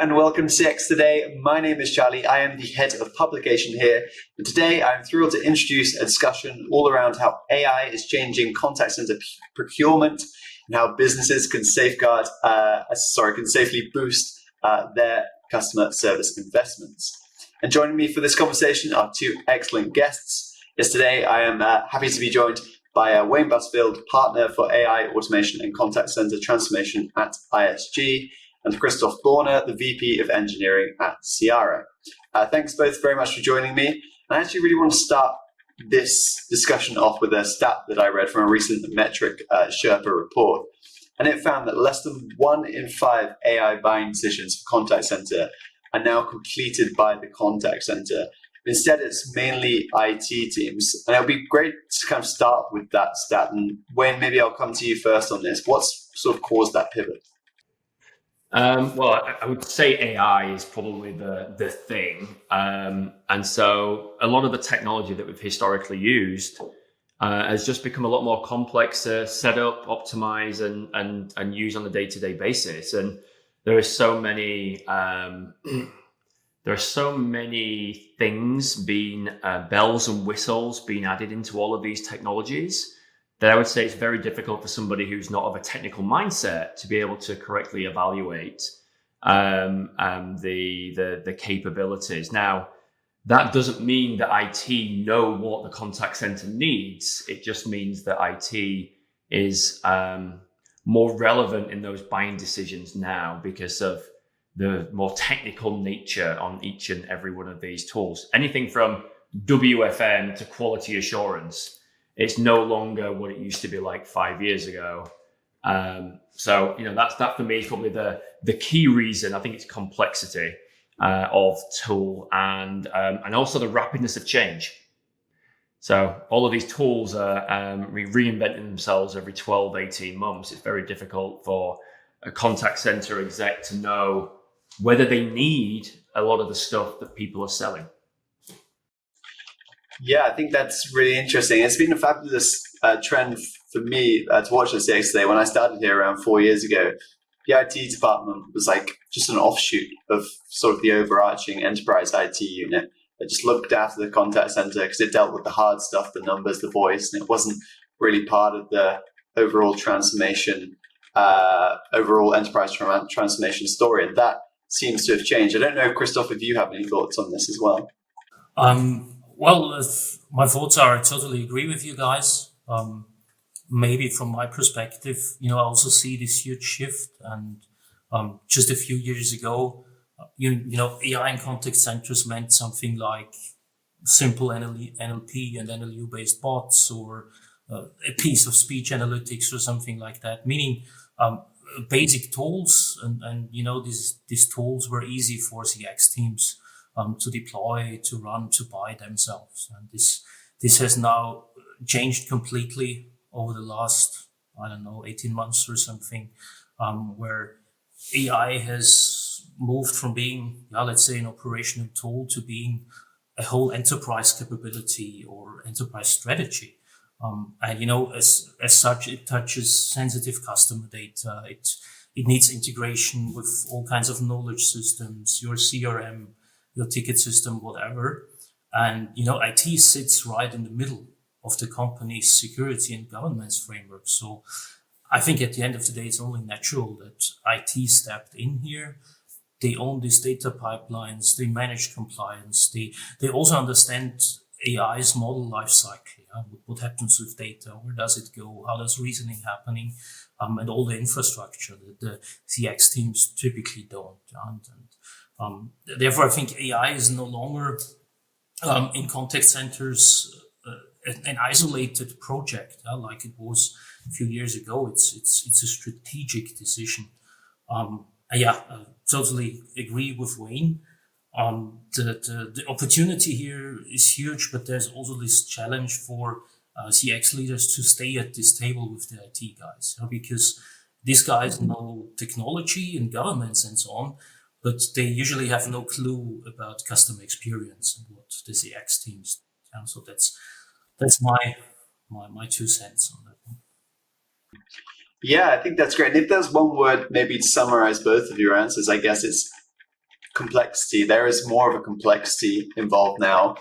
and welcome to CX Today. My name is Charlie. I am the head of publication here. And today I'm thrilled to introduce a discussion all around how AI is changing contact center procurement and how businesses can can safely boost their customer service investments. And joining me for this conversation are two excellent guests. Yes, today I am happy to be joined by Wayne Butterfield, partner for AI automation and contact center transformation at ISG, and Christoph Börner, the VP of Engineering at Cyara. Thanks both very much for joining me. I actually really want to start this discussion off with a stat that I read from a recent metric Sherpa report. And it found that less than 1 in 5 AI buying decisions for contact center are now completed by the contact center. Instead, it's mainly IT teams. And it'll be great to kind of start with that stat. And Wayne, maybe I'll come to you first on this. What's sort of caused that pivot? Well, I would say AI is probably the thing. And so a lot of the technology that we've historically used has just become a lot more complex to set up, optimize, and use on a day-to-day basis. And there are so many things being bells and whistles being added into all of these technologies that I would say it's very difficult for somebody who's not of a technical mindset to be able to correctly evaluate the capabilities. Now, that doesn't mean that IT know what the contact center needs. It just means that IT is more relevant in those buying decisions now because of the more technical nature on each and every one of these tools. Anything from WFM to quality assurance. It's no longer what it used to be like 5 years ago. So, that for me is probably the key reason. I think it's complexity of tool and also the rapidness of change. So all of these tools are reinventing themselves every 12, 18 months. It's very difficult for a contact center exec to know whether they need a lot of the stuff that people are selling. Yeah, I think that's really interesting. It's been a fabulous trend for me to watch at CX Today. When I started here around 4 years ago, the IT department was like just an offshoot of sort of the overarching enterprise IT unit that just looked after the contact center because it dealt with the hard stuff, the numbers, the voice, and it wasn't really part of the overall transformation, overall enterprise transformation story. And that seems to have changed. I don't know, Christoph, if you have any thoughts on this as well. Well, my thoughts are I totally agree with you guys. Maybe from my perspective, I also see this huge shift. And just a few years ago, AI in contact centers meant something like simple NLP and NLU-based bots or a piece of speech analytics or something like that, meaning basic tools. And these tools were easy for CX teams to deploy, to run, to buy themselves. And this has now changed completely over the last, 18 months or something, where AI has moved from being, let's say, an operational tool to being a whole enterprise capability or enterprise strategy. And as such, it touches sensitive customer data. It needs integration with all kinds of knowledge systems, your CRM, your ticket system, whatever. And, IT sits right in the middle of the company's security and governance framework. So I think at the end of the day, it's only natural that IT stepped in here. They own these data pipelines. They manage compliance. They also understand AI's model lifecycle. What happens with data? Where does it go? How does reasoning happening? And all the infrastructure that the CX teams typically don't. Therefore, I think AI is no longer in contact centers an isolated project like it was a few years ago. It's a strategic decision. I totally agree with Wayne. The opportunity here is huge, but there's also this challenge for CX leaders to stay at this table with the IT guys, because these guys know technology and governance and so on, but they usually have no clue about customer experience and what the CX teams do. So that's my 2 cents on that one. Yeah, I think that's great. And if there's one word maybe to summarize both of your answers, I guess it's complexity. There is more of a complexity involved now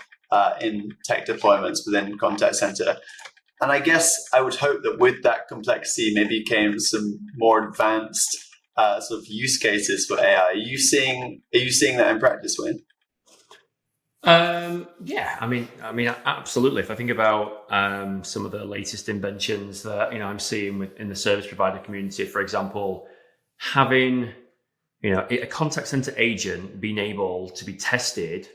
in tech deployments within contact center. And I guess I would hope that with that complexity maybe came some more advanced sort of use cases for AI. Are you seeing that in practice, Wayne? Yeah, I mean, absolutely. If I think about some of the latest inventions that I'm seeing in the service provider community, for example, having a contact center agent being able to be tested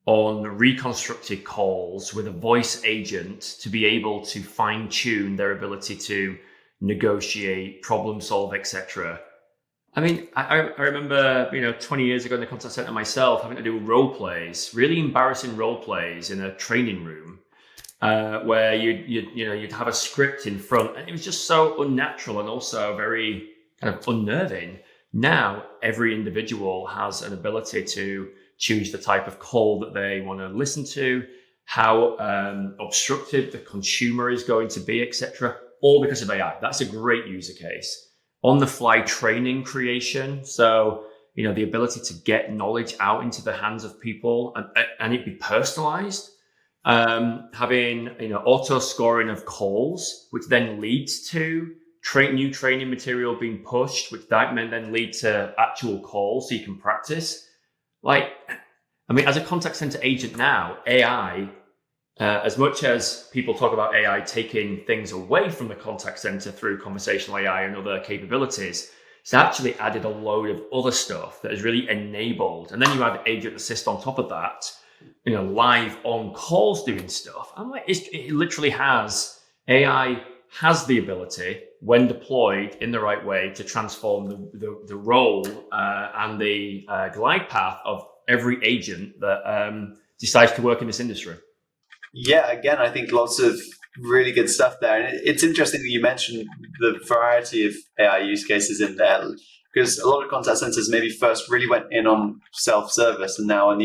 on reconstructed calls with a voice agent to be able to fine tune their ability to negotiate, problem solve, etc. I mean, I remember, 20 years ago in the contact center myself, having to do role plays, really embarrassing role plays in a training room, where you'd have a script in front, and it was just so unnatural and also very kind of unnerving. Now, every individual has an ability to choose the type of call that they want to listen to, how obstructive the consumer is going to be, etc., all because of AI. That's a great user case. On-the-fly training creation, so the ability to get knowledge out into the hands of people and it be personalized. Having auto scoring of calls, which then leads to new training material being pushed, which that may then lead to actual calls so you can practice. As a contact center agent now, AI, as much as people talk about AI taking things away from the contact center through conversational AI and other capabilities, it's actually added a load of other stuff that has really enabled. And then you add Agent Assist on top of that, live on calls doing stuff. It literally has, AI has the ability, when deployed in the right way, to transform the role and the glide path of every agent that decides to work in this industry. Yeah, again, I think lots of really good stuff there. And it's interesting that you mentioned the variety of AI use cases in there, because a lot of contact centers maybe first really went in on self-service and now are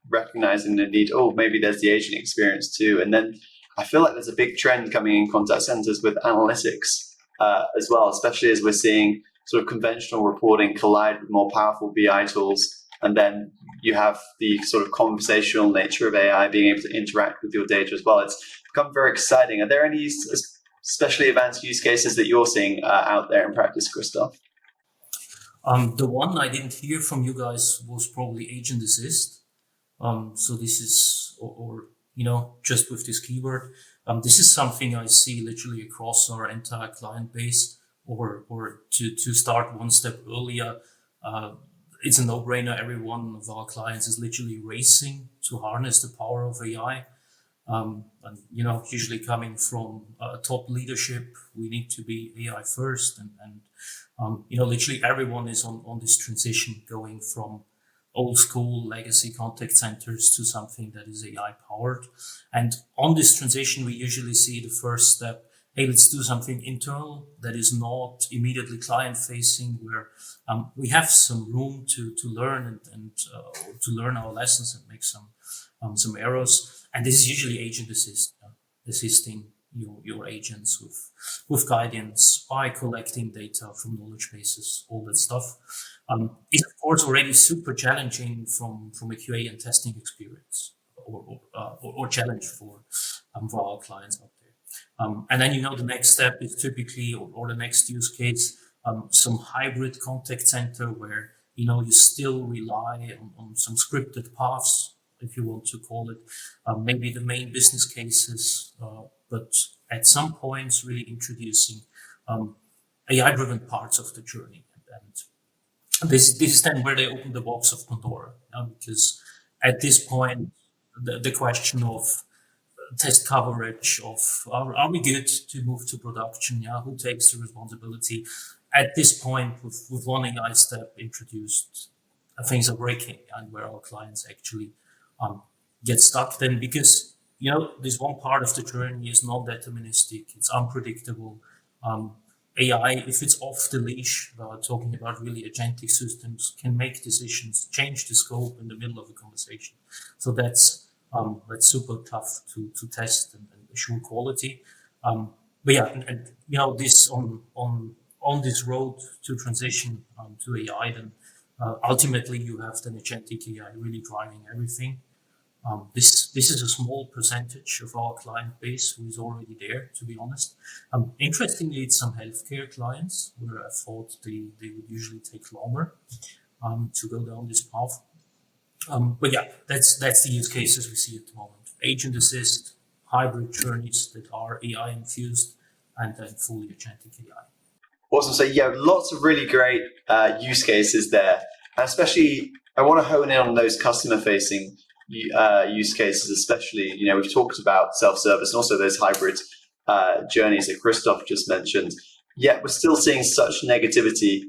recognizing the need, maybe there's the agent experience too. And then I feel like there's a big trend coming in contact centers with analytics as well, especially as we're seeing sort of conventional reporting collide with more powerful BI tools. And then you have the sort of conversational nature of AI being able to interact with your data as well. It's become very exciting. Are there any especially advanced use cases that you're seeing out there in practice, Christoph? The one I didn't hear from you guys was probably Agent Assist. So this is, just with this keyword, this is something I see literally across our entire client base, or to start one step earlier. It's a no-brainer. Every one of our clients is literally racing to harness the power of AI. And, usually coming from top leadership, we need to be AI first. And literally everyone is on this transition, going from old school legacy contact centers to something that is AI powered. And on this transition, we usually see the first step. Hey, let's do something internal that is not immediately client facing, where we have some room to learn and to learn our lessons and make some errors. And this is usually Agent Assist, assisting your agents with guidance by collecting data from knowledge bases, all that stuff. It's of course already super challenging from a QA and testing experience, or challenge for our clients out there. And then, the next step is typically, or the next use case, some hybrid contact center where, you still rely on some scripted paths, if you want to call it, maybe the main business cases, but at some points really introducing AI-driven parts of the journey. And this is then where they open the box of Pandora, because at this point, the question of test coverage of are we good to move to production? Yeah, who takes the responsibility? At this point, with one AI step introduced, things are breaking, and where our clients actually get stuck then, because this one part of the journey is non-deterministic, it's unpredictable. AI, if it's off the leash, talking about really agentic systems, can make decisions, change the scope in the middle of a conversation. So that's super tough to test and assure quality. But yeah, and this on this road to transition to AI, then Ultimately, you have the agentic AI really driving everything. This is a small percentage of our client base who is already there, to be honest. Interestingly, it's some healthcare clients where I thought they would usually take longer to go down this path. But yeah, that's the use cases we see at the moment. Agent assist, hybrid journeys that are AI infused, and then fully agentic AI. Awesome. So yeah, lots of really great use cases there. And especially, I want to hone in on those customer-facing use cases, especially. We've talked about self-service and also those hybrid journeys that Christoph just mentioned. Yet we're still seeing such negativity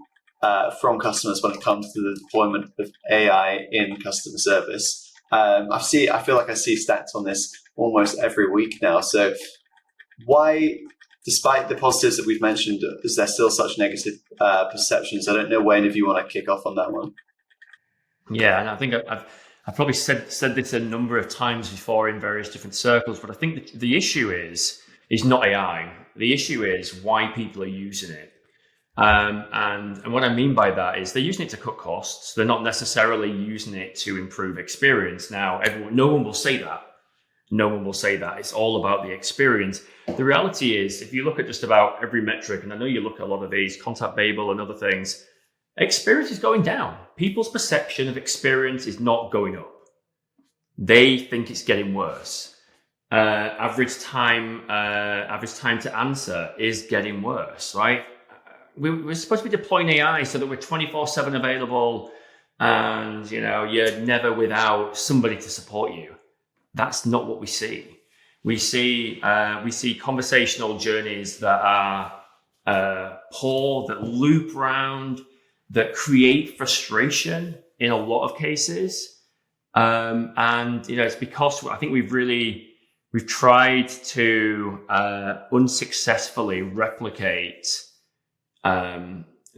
from customers when it comes to the deployment of AI in customer service. I feel like I see stats on this almost every week now. So why, despite the positives that we've mentioned, is there still such negative perceptions? I don't know, Wayne, if you want to kick off on that one. Yeah, and I think I've probably said this a number of times before in various different circles, but I think the issue is not AI. The issue is why people are using it. And what I mean by that is they're using it to cut costs. They're not necessarily using it to improve experience. Now, no one will say that. No one will say that. It's all about the experience. The reality is, if you look at just about every metric, and I know you look at a lot of these, Contact Babel and other things, experience is going down. People's perception of experience is not going up. They think it's getting worse. Average time to answer is getting worse, right? We're supposed to be deploying AI so that we're 24/7 available, and you're never without somebody to support you. That's not what we see. We see conversational journeys that are poor, that loop round, that create frustration in a lot of cases. And it's because I think we've tried to unsuccessfully replicate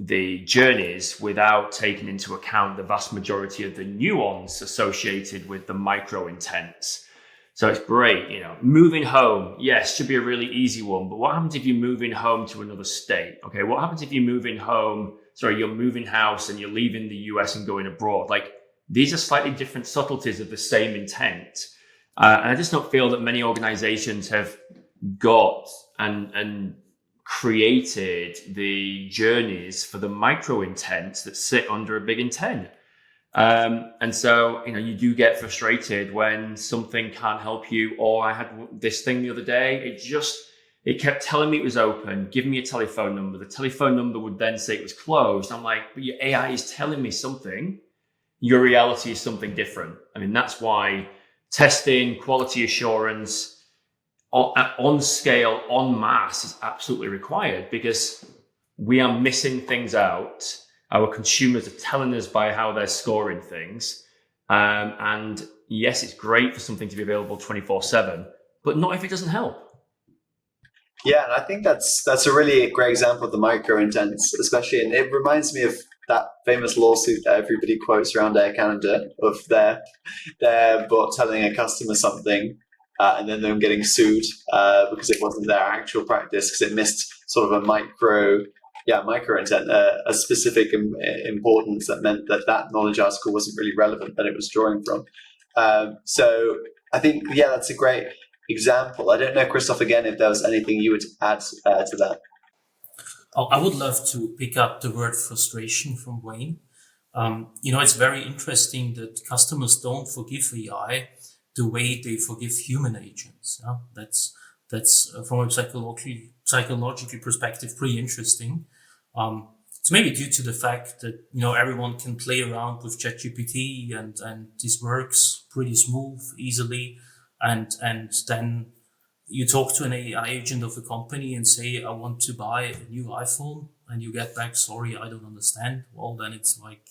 the journeys without taking into account the vast majority of the nuance associated with the micro intents. So it's great, moving home, yes, should be a really easy one. But what happens if you're moving home to another state? Okay, what happens if you're moving house and you're leaving the US and going abroad? Like, these are slightly different subtleties of the same intent. And I just don't feel that many organizations have got and created the journeys for the micro intents that sit under a big intent. And so, you do get frustrated when something can't help you. Or I had this thing the other day, it kept telling me it was open, giving me a telephone number. The telephone number would then say it was closed. I'm like, but your AI is telling me something. Your reality is something different. I mean, that's why testing, quality assurance, on scale, en masse is absolutely required, because we are missing things out. Our consumers are telling us by how they're scoring things. And yes, it's great for something to be available 24/7, but not if it doesn't help. Yeah, and I think that's a really great example of the micro intents, especially, and it reminds me of that famous lawsuit that everybody quotes around Air Canada of their bot telling a customer something, and then them getting sued because it wasn't their actual practice, because it missed sort of a micro intent, a specific importance that meant that knowledge article wasn't really relevant that it was drawing from. So I think, that's a great example. I don't know, Christoph, again, if there was anything you would add to that. I would love to pick up the word frustration from Wayne. It's very interesting that customers don't forgive AI the way they forgive human agents. That's from a psychological perspective pretty interesting. It's maybe due to the fact that everyone can play around with ChatGPT and this works pretty smooth, easily, and then you talk to an AI agent of a company and say, I want to buy a new iPhone, and you get back, sorry, I don't understand. Well, then it's like,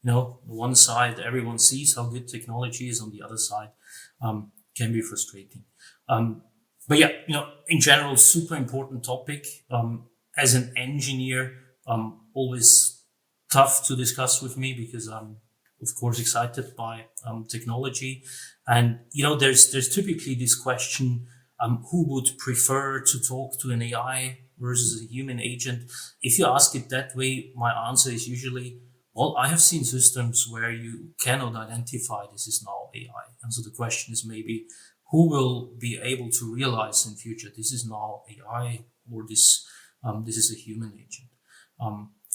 on one side, everyone sees how good technology is. On the other side, can be frustrating. But yeah, in general, super important topic. As an engineer, always tough to discuss with me because I'm, of course, excited by technology. And, there's typically this question, who would prefer to talk to an AI versus a human agent? If you ask it that way, my answer is usually, Well, I have seen systems where you cannot identify this is now AI. And so the question is maybe who will be able to realize in future this is now AI or this is a human agent.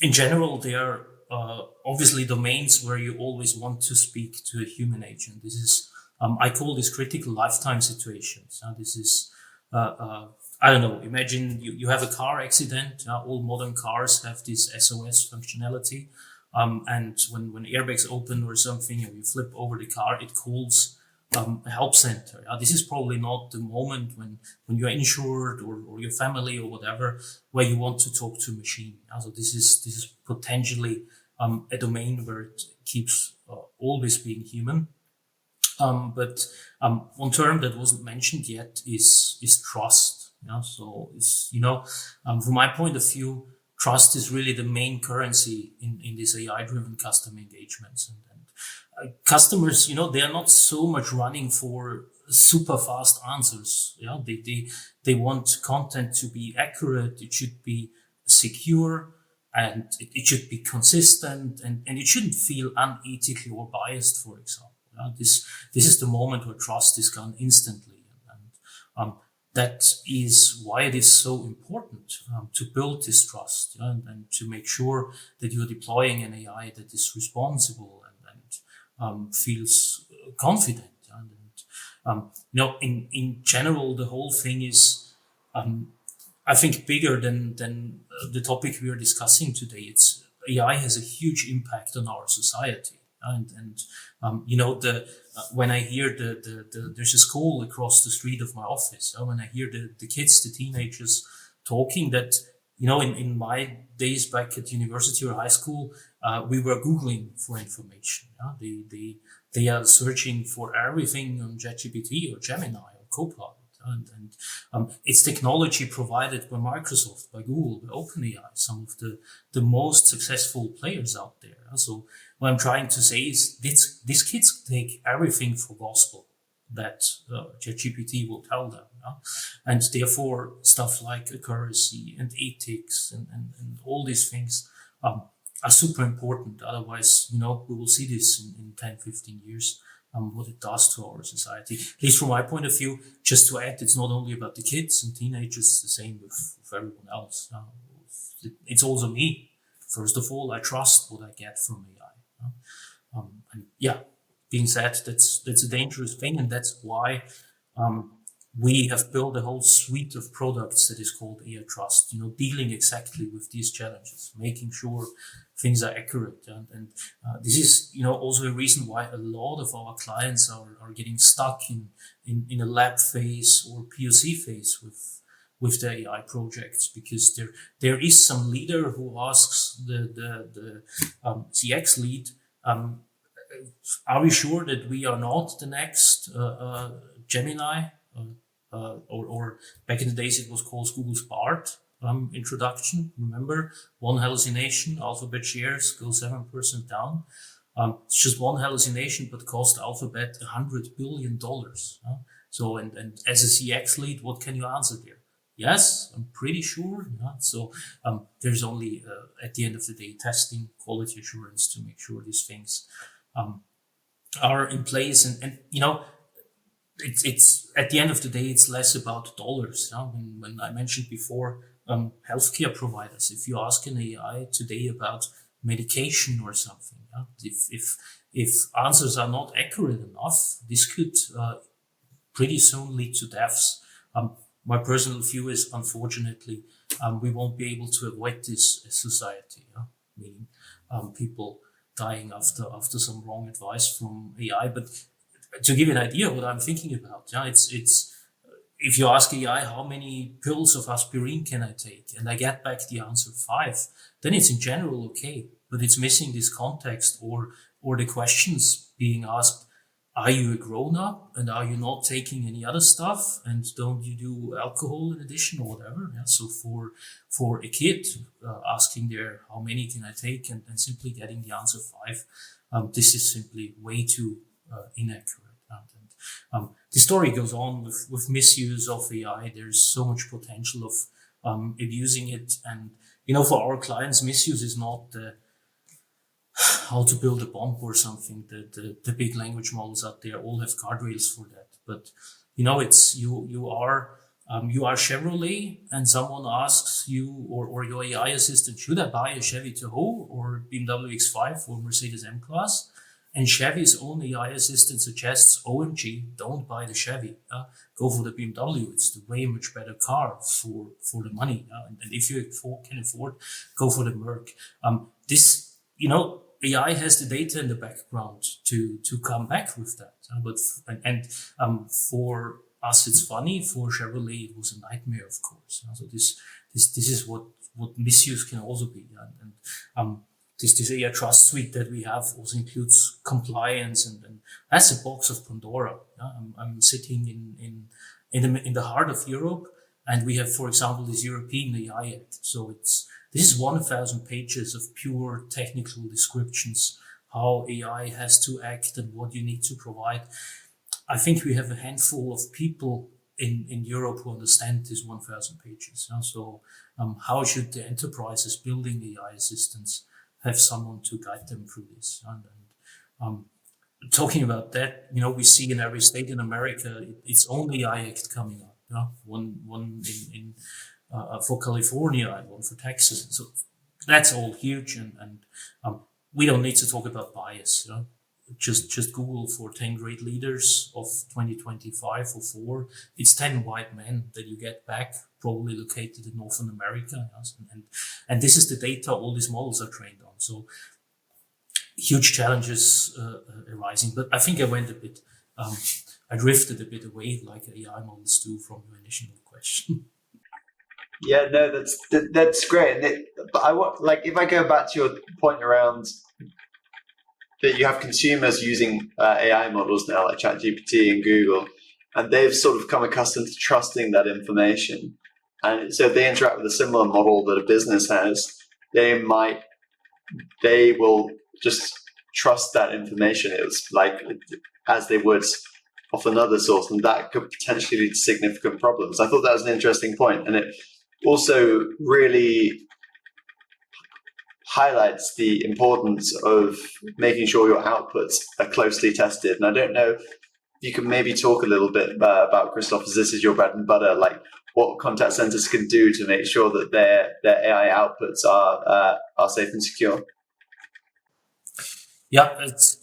In general, there are obviously domains where you always want to speak to a human agent. This is I call this critical lifetime situations. This is I don't know. Imagine you have a car accident. All modern cars have this SOS functionality. And when airbags open or something, and you flip over the car, it calls a help center. This is probably not the moment when you're insured or your family or whatever, where you want to talk to a machine. So this is potentially a domain where it keeps always being human. But one term that wasn't mentioned yet is trust. So it's from my point of view, trust is really the main currency in these AI-driven customer engagements. And customers, they are not so much running for super fast answers. They want content to be accurate. It should be secure, and it should be consistent, and it shouldn't feel unethical or biased, for example. This is the moment where trust is gone instantly, and that is why it is so important to build this trust and to make sure that you're deploying an AI that is responsible and feels confident. In general, the whole thing is, I think, bigger than the topic we are discussing today. It's AI has a huge impact on our society. When I hear there's a school across the street of my office, when I hear the kids, the teenagers talking that, in my days back at university or high school, we were Googling for information. They are searching for everything on ChatGPT or Gemini or Copilot. And it's technology provided by Microsoft, by Google, by OpenAI, some of the most successful players out there. So what I'm trying to say is these kids take everything for gospel that ChatGPT will tell them. And therefore, stuff like accuracy and ethics and all these things are super important. Otherwise, we will see this in 10, 15 years. What it does to our society. At least from my point of view, just to add, it's not only about the kids and teenagers, it's the same with everyone else. It's also me. First of all, I trust what I get from AI. Being said, that's a dangerous thing, and that's why we have built a whole suite of products that is called AI Trust, dealing exactly with these challenges, making sure things are accurate. And this is, also a reason why a lot of our clients are getting stuck in a lab phase or POC phase with the AI projects, because there is some leader who asks the CX lead, are we sure that we are not the next Gemini? Or back in the days, it was called Google's BART introduction. Remember, one hallucination, Alphabet shares go 7% down. It's just one hallucination, but cost Alphabet $100 billion. So, and as a CX lead, what can you answer there? Yes, I'm pretty sure. So there's only, at the end of the day, testing, quality assurance to make sure these things are in place. And it's at the end of the day, it's less about dollars. When I mentioned before, healthcare providers, if you ask an AI today about medication or something, if answers are not accurate enough, this could pretty soon lead to deaths. My personal view is, unfortunately, we won't be able to avoid this as society, meaning people dying after some wrong advice from AI. But to give you an idea of what I'm thinking about, it's if you ask AI how many pills of aspirin can I take, and I get back the answer 5, then it's in general okay, but it's missing this context or the questions being asked. Are you a grown-up, and are you not taking any other stuff, and don't you do alcohol in addition or whatever? So for a kid asking there how many can I take and simply getting the answer 5, this is simply way too inaccurate. And the story goes on with misuse of AI. There's so much potential of abusing it, and for our clients, misuse is not how to build a bomb or something. The big language models out there all have guardrails for that. But it's you are Chevrolet, and someone asks you or your AI assistant, should I buy a Chevy Tahoe or BMW X5 or Mercedes M-Class? And Chevy's own AI assistant suggests, OMG, don't buy the Chevy. Go for the BMW. It's the way much better car for the money. And if you can afford, go for the Merc. This, AI has the data in the background to come back with that. For us, it's funny. For Chevrolet, it was a nightmare, of course. So this is what misuse can also be. This AI Trust Suite that we have also includes compliance, and that's a box of Pandora. I'm sitting in the heart of Europe, and we have, for example, this European AI Act. So this is 1,000 pages of pure technical descriptions, how AI has to act and what you need to provide. I think we have a handful of people in Europe who understand this 1,000 pages. So how should the enterprises building AI assistants have someone to guide them through this? And talking about that, we see in every state in America, it's only AI Act coming up. One in for California and one for Texas. So that's all huge, and we don't need to talk about bias. Just Google for 10 great leaders of 2025 or 4. It's 10 white men that you get back, probably located in Northern America. And this is the data all these models are trained on. So huge challenges arising. But I think I went a bit, I drifted a bit away like AI models do from your initial question. Yeah, no, that's great. But if I go back to your point around that you have consumers using AI models now, like ChatGPT and Google, and they've sort of come accustomed to trusting that information. And so if they interact with a similar model that a business has, they will just trust that information. It's like as they would off another source, and that could potentially lead to significant problems. I thought that was an interesting point, and it also really highlights the importance of making sure your outputs are closely tested. And I don't know if you can maybe talk a little bit about, Christoph, as this is your bread and butter, like what contact centers can do to make sure that their AI outputs are safe and secure. Yeah, it's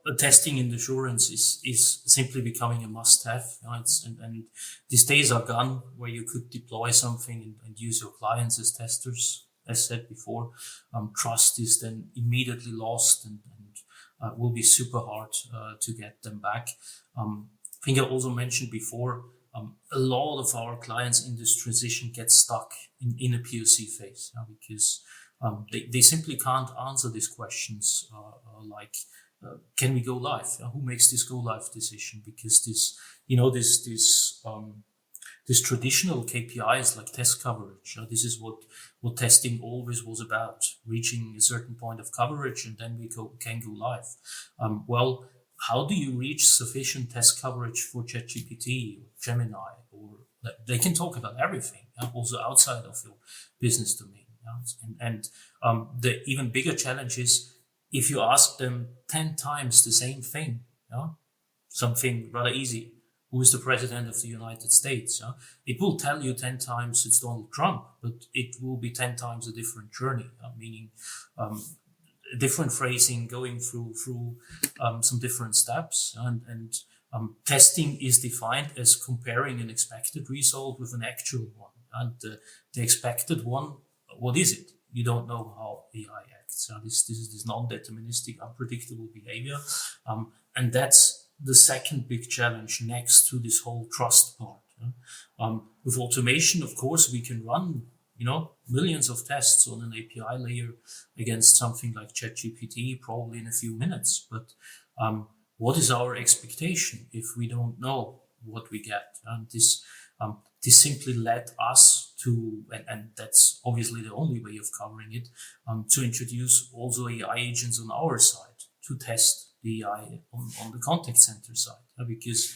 the testing and assurance is simply becoming a must-have. And these days are gone where you could deploy something and use your clients as testers. As said before, trust is then immediately lost and will be super hard to get them back. I think I also mentioned before, a lot of our clients in this transition get stuck in a POC phase because they simply can't answer these questions like, can we go live? Who makes this go live decision? Because this traditional KPIs like test coverage, this is what testing always was about, reaching a certain point of coverage and then we can go live. Well, how do you reach sufficient test coverage for ChatGPT or Gemini? Or they can talk about everything, also outside of your business domain. And the even bigger challenge is if you ask them 10 times the same thing, something rather easy. Who is the president of the United States? It will tell you 10 times it's Donald Trump, but it will be 10 times a different journey, meaning different phrasing going through some different steps. And testing is defined as comparing an expected result with an actual one. And the expected one, what is it? You don't know how AI acts. This is this non-deterministic, unpredictable behavior. And that's the second big challenge next to this whole trust part. With automation, of course, we can run, millions of tests on an API layer against something like ChatGPT, probably in a few minutes. But what is our expectation if we don't know what we get? And this simply led us to, and that's obviously the only way of covering it, to introduce also AI agents on our side to test the AI on the contact center side, because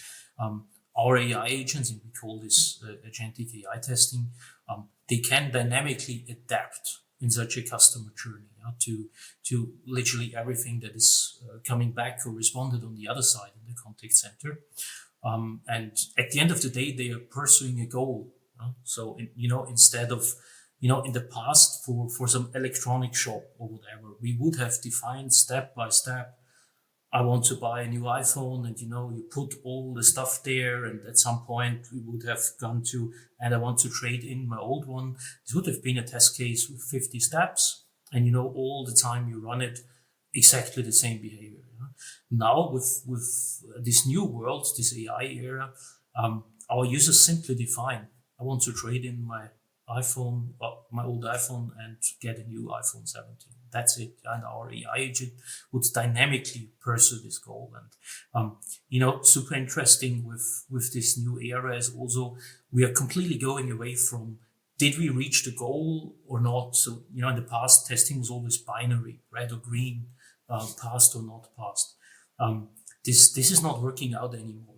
our AI agents, and we call this agentic AI testing, they can dynamically adapt in such a customer journey, to literally everything that is coming back or responded on the other side in the contact center. And at the end of the day, they are pursuing a goal. So, instead of, in the past for some electronic shop or whatever, we would have defined step by step, I want to buy a new iPhone, and you put all the stuff there, and at some point we would have gone to, and I want to trade in my old one. This would have been a test case with 50 steps, and all the time you run it, exactly the same behavior. Now with this new world, this AI era, our users simply define, I want to trade in my iPhone, my old iPhone, and get a new iPhone 17. That's it. And our AI agent would dynamically pursue this goal. And, super interesting with this new era is also, we are completely going away from, did we reach the goal or not? So, in the past, testing was always binary, red or green, passed or not passed. This is not working out anymore.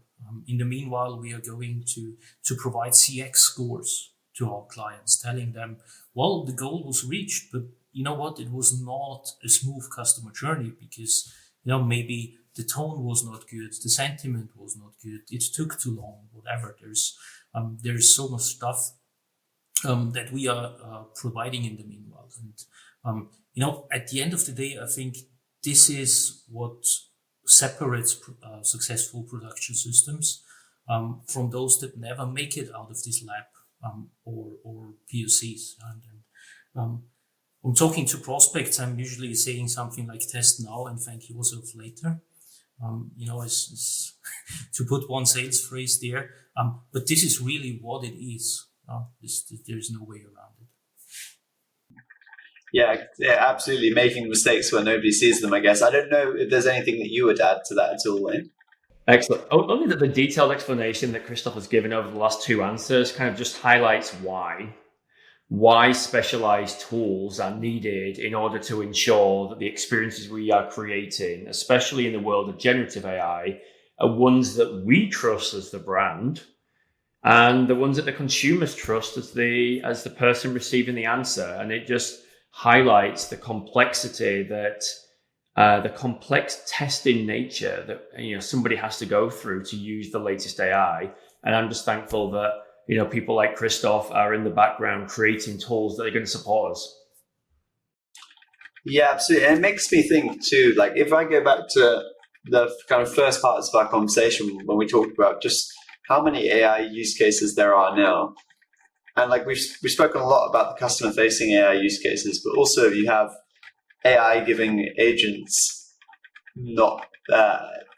In the meanwhile, we are going to provide CX scores to our clients, telling them, well, the goal was reached, but you know what? It was not a smooth customer journey because, maybe the tone was not good, the sentiment was not good, it took too long, whatever. There's so much stuff that we are providing in the meanwhile. And, at the end of the day, I think this is what separates successful production systems from those that never make it out of this lab or POCs. And when talking to prospects, I'm usually saying something like test now and thank yourself later. Is to put one sales phrase there. But this is really what it is. There's no way around it. Yeah, absolutely. Making mistakes where nobody sees them, I guess. I don't know if there's anything that you would add to that at all, Wayne. Excellent. Only that the detailed explanation that Christoph has given over the last two answers kind of just highlights why specialized tools are needed in order to ensure that the experiences we are creating, especially in the world of generative AI, are ones that we trust as the brand and the ones that the consumers trust as the person receiving the answer. And it just highlights the complexity that the complex testing nature that somebody has to go through to use the latest AI. And I'm just thankful that people like Christoph are in the background creating tools that are going to support us. Yeah, absolutely. And it makes me think too, like if I go back to the kind of first parts of our conversation when we talked about just how many AI use cases there are now. And like we've spoken a lot about the customer facing AI use cases, but also you have AI giving agents not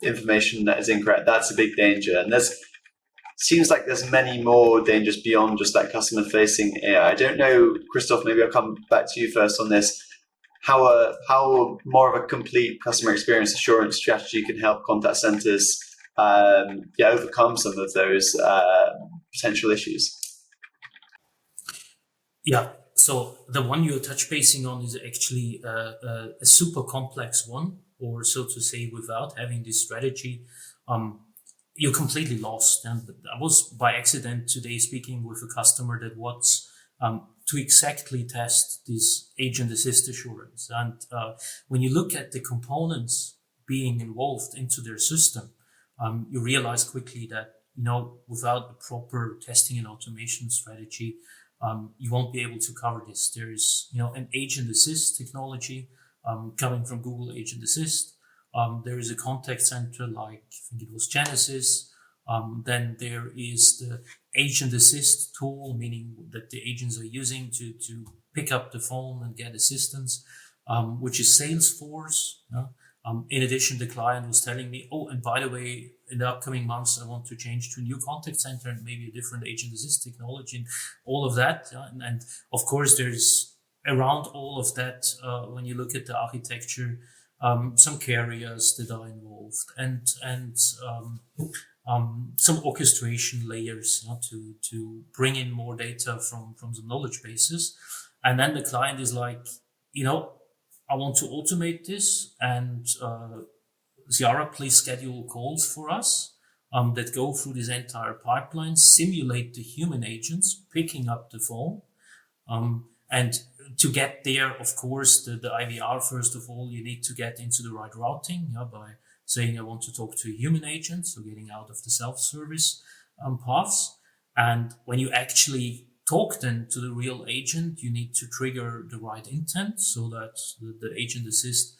information that is incorrect. That's a big danger. And seems like there's many more dangers beyond just that customer facing AI. I don't know, Christoph, maybe I'll come back to you first on this. How more of a complete customer experience assurance strategy can help contact centers overcome some of those potential issues. Yeah, so the one you're touch basing on is actually a super complex one, or so to say, without having this strategy, you're completely lost. And I was by accident today speaking with a customer that wants to exactly test this agent assist assurance. And when you look at the components being involved into their system, you realize quickly that, without a proper testing and automation strategy, you won't be able to cover this. There's, an agent assist technology coming from Google Agent Assist. There is a contact center like, I think it was Genesis. Then there is the agent assist tool, meaning that the agents are using to pick up the phone and get assistance, which is Salesforce. In addition, the client was telling me, oh, and by the way, in the upcoming months, I want to change to a new contact center and maybe a different agent assist technology and all of that. And of course, there's around all of that, when you look at the architecture, some carriers that are involved and some orchestration layers to bring in more data from some knowledge bases. And then the client is like, I want to automate this, and Cyara, please schedule calls for us that go through this entire pipeline, simulate the human agents picking up the phone, And to get there, of course, the IVR, first of all, you need to get into the right routing, by saying I want to talk to a human agent, so getting out of the self-service paths. And when you actually talk then to the real agent, you need to trigger the right intent so that the agent assist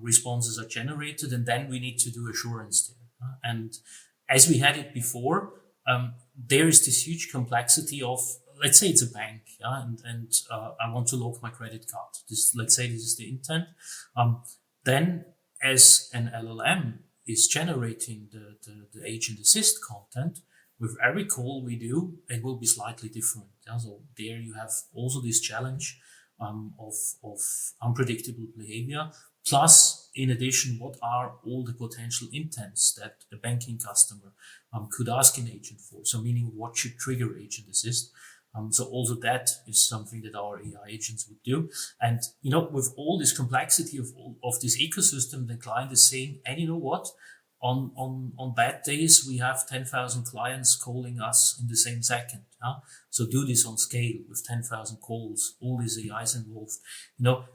responses are generated, and then we need to do assurance there. And as we had it before, there is this huge complexity of, let's say it's a bank, and I want to lock my credit card. Let's say this is the intent. Then, as an LLM is generating the agent assist content, with every call we do, it will be slightly different. So there you have also this challenge of unpredictable behavior. Plus, in addition, what are all the potential intents that a banking customer could ask an agent for? So meaning what should trigger agent assist? So also that is something that our AI agents would do. And, with all this complexity of this ecosystem, the client is saying, and you know what? On bad days, we have 10,000 clients calling us in the same second. So do this on scale with 10,000 calls, all these AIs involved,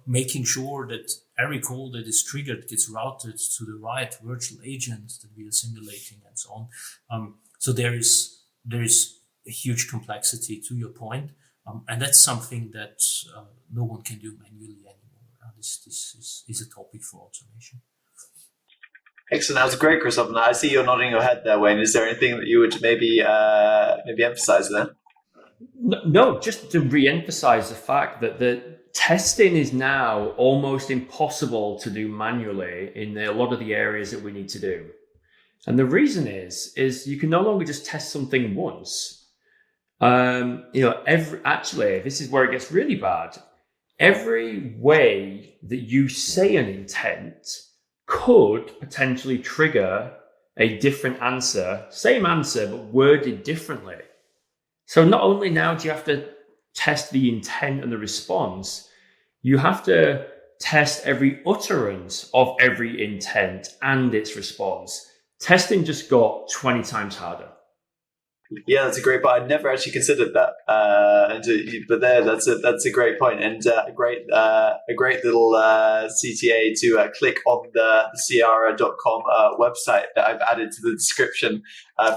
making sure that every call that is triggered gets routed to the right virtual agent that we are simulating and so on. So there is a huge complexity to your point. And that's something that no one can do manually anymore. This is a topic for automation. Excellent. That was great, Christoph. I see you're nodding your head there, Wayne. Is there anything that you would maybe emphasize there? No, just to re-emphasize the fact that the testing is now almost impossible to do manually in a lot of the areas that we need to do. And the reason is you can no longer just test something once. Actually, this is where it gets really bad. Every way that you say an intent could potentially trigger a different answer, same answer, but worded differently. So not only now do you have to test the intent and the response, you have to test every utterance of every intent and its response. Testing just got 20 times harder. Yeah, that's a great point. I'd never actually considered that. But that's a great point, and a great little CTA to click on the Cyara.com website that I've added to the description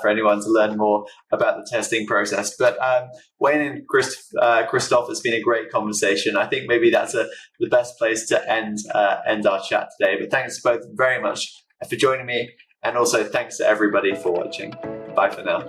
for anyone to learn more about the testing process. But Wayne and Christoph, it's been a great conversation. I think maybe that's the best place to end our chat today. But thanks both very much for joining me, and also thanks to everybody for watching. Bye for now.